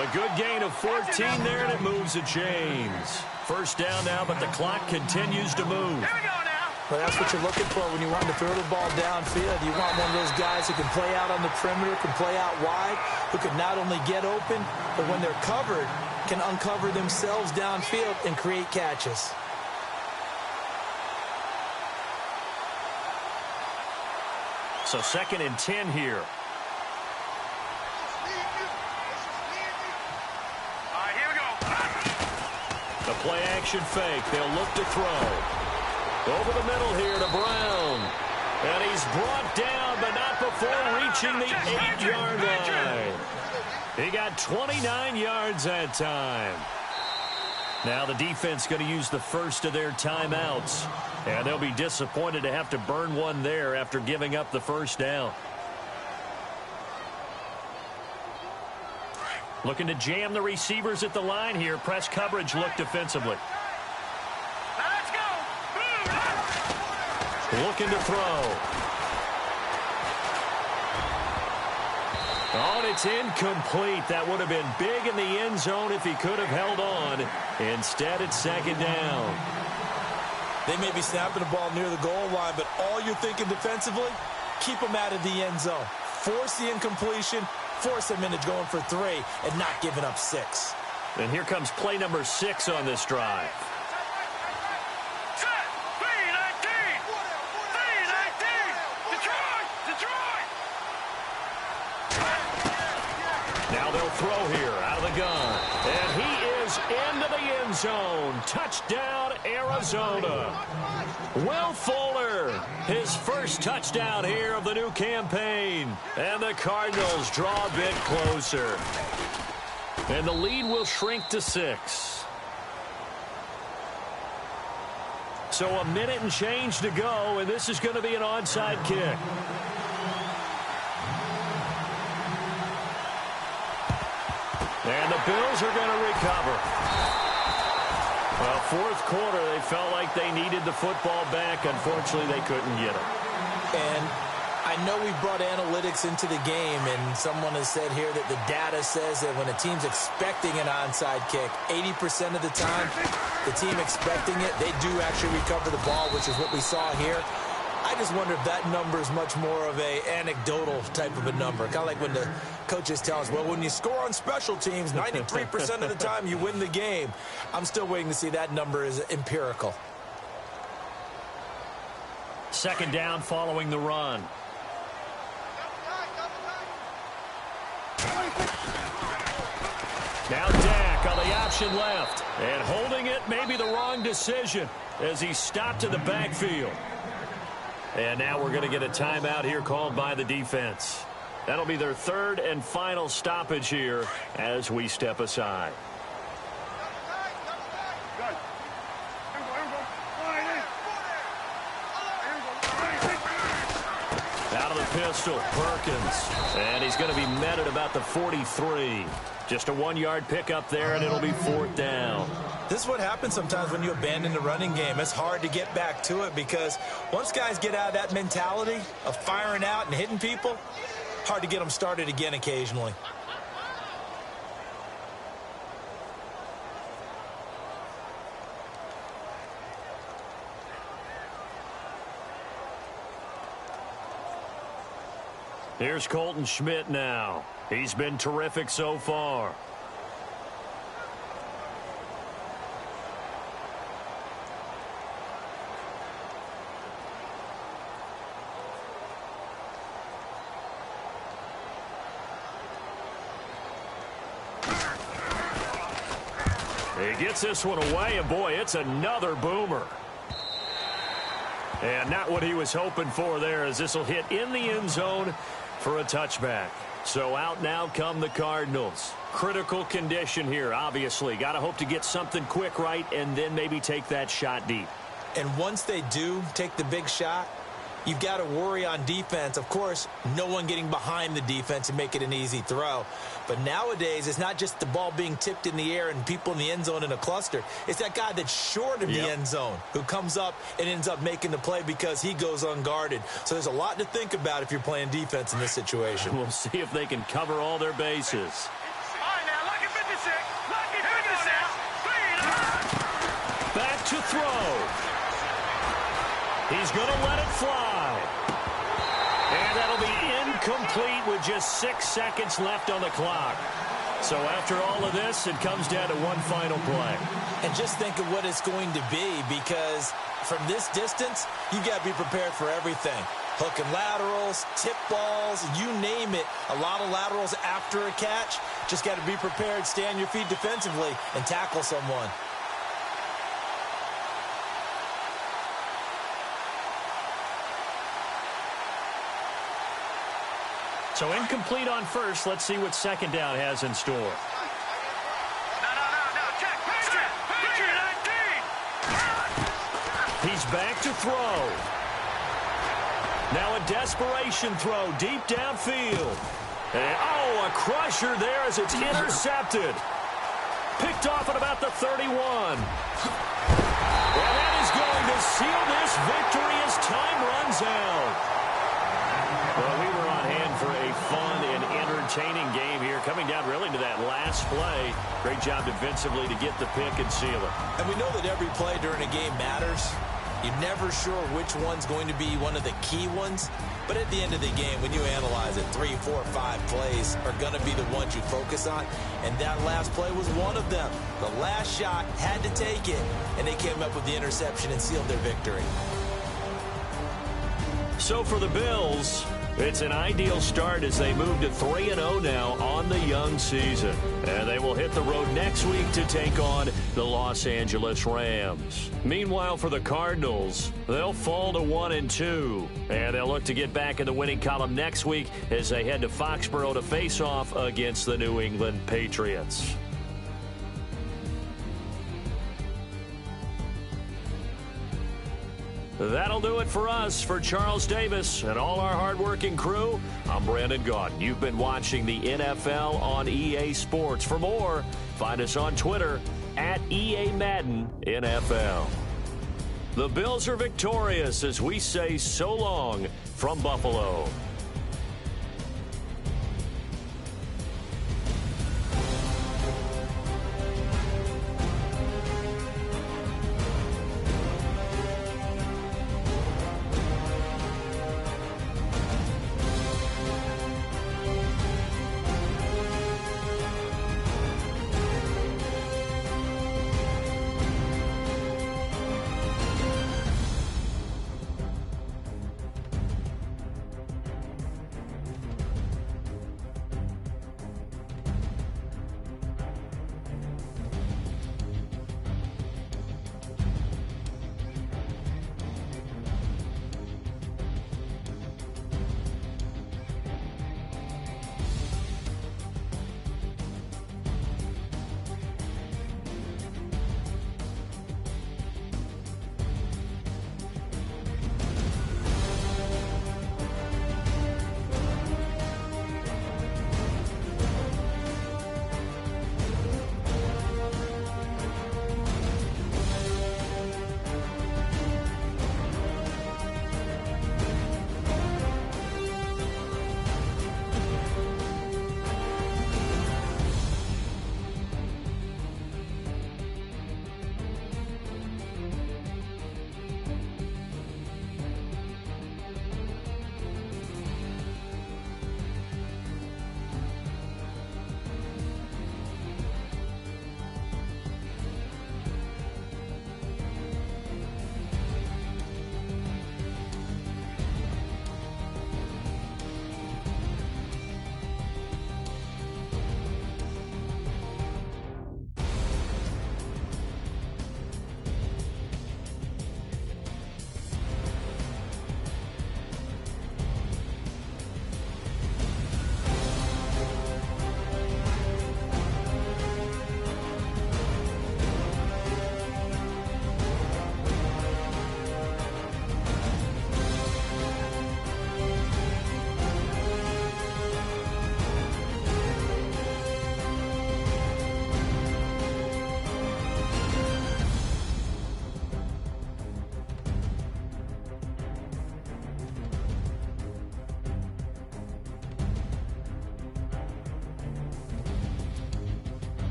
A good gain of 14 there, and it moves the chains. First down now, but the clock continues to move. Here we go now. Well, that's what you're looking for when you want to throw the ball downfield. You want one of those guys who can play out on the perimeter, can play out wide, who can not only get open, but when they're covered, can uncover themselves downfield and create catches. So 2nd and 10 here. All right, here we go. The play action fake. They'll look to throw. Over the middle here to Brown. And he's brought down, but not before reaching the 8-yard line. He got 29 yards that time. Now the defense going to use the first of their timeouts. And they'll be disappointed to have to burn one there after giving up the first down. Looking to jam the receivers at the line here. Press coverage look defensively. Let's go. Looking to throw. Oh, and it's incomplete. That would have been big in the end zone if he could have held on. Instead, it's 2nd down. They may be snapping the ball near the goal line, but all you're thinking defensively, keep them out of the end zone. Force the incompletion, force them into going for 3, and not giving up 6. And here comes play number 6 on this drive. Set. 3-19. 3-19. Detroit. Now they'll throw here out of the gun. And he is into the end zone. Touchdown, Arizona. Will Fuller, his first touchdown here of the new campaign. And the Cardinals draw a bit closer. And the lead will shrink to 6. So a minute and change to go, and this is going to be an onside kick. And the Bills are going to recover. Well, 4th quarter, they felt like they needed the football back. Unfortunately, they couldn't get it. And I know we brought analytics into the game, and someone has said here that the data says that when a team's expecting an onside kick, 80% of the time, the team expecting it, they do actually recover the ball, which is what we saw here. I just wonder if that number is much more of a anecdotal type of a number. Kind of like when the coaches tell us, well, when you score on special teams, 93% of the time you win the game. I'm still waiting to see that number is empirical. 2nd down following the run. Now Dak on the option left. And holding it may be the wrong decision as he stopped in the backfield. And now we're going to get a timeout here called by the defense. That'll be their third and final stoppage here as we step aside. Out of the pistol, Perkins. And he's going to be met at about the 43. Just a 1-yard pickup there, and it'll be 4th down. This is what happens sometimes when you abandon the running game. It's hard to get back to it because once guys get out of that mentality of firing out and hitting people, hard to get them started again occasionally. Here's Colton Schmidt now. He's been terrific so far. He gets this one away, and boy, it's another boomer. And not what he was hoping for there, as this will hit in the end zone for a touchback. So out now come the Cardinals. Critical condition here, obviously. Got to hope to get something quick right and then maybe take that shot deep. And once they do take the big shot, you've got to worry on defense. Of course, no one getting behind the defense and make it an easy throw. But nowadays, it's not just the ball being tipped in the air and people in the end zone in a cluster. It's that guy that's short of the end zone who comes up and ends up making the play because he goes unguarded. So there's a lot to think about if you're playing defense in this situation. We'll see if they can cover all their bases. All right, now, lucky 56. Lucky 56. Back to throw. He's going to let it fly. And that'll be incomplete with just 6 seconds left on the clock. So after all of this, it comes down to one final play. And just think of what it's going to be, because from this distance, you've got to be prepared for everything. Hook and laterals, tip balls, you name it. A lot of laterals after a catch. Just got to be prepared, stay on your feet defensively, and tackle someone. So incomplete on first. Let's see what second down has in store. No, check. Picture 19. He's back to throw. Now a desperation throw deep downfield. And, a crusher there as it's intercepted. Picked off at about the 31. And that is going to seal this victory as time runs out. Well, we were on hand for a fun and entertaining game here, coming down really to that last play. Great job defensively to get the pick and seal it. And we know that every play during a game matters. You're never sure which one's going to be one of the key ones. But at the end of the game, when you analyze it, 3, 4, 5 plays are going to be the ones you focus on. And that last play was one of them. The last shot had to take it, and they came up with the interception and sealed their victory. So for the Bills, it's an ideal start as they move to 3-0 now on the young season. And they will hit the road next week to take on the Los Angeles Rams. Meanwhile, for the Cardinals, they'll fall to 1-2. And they'll look to get back in the winning column next week as they head to Foxborough to face off against the New England Patriots. That'll do it for us. For Charles Davis and all our hardworking crew, I'm Brandon Gaudin. You've been watching the NFL on EA Sports. For more, find us on Twitter at EA Madden NFL. The Bills are victorious as we say so long from Buffalo.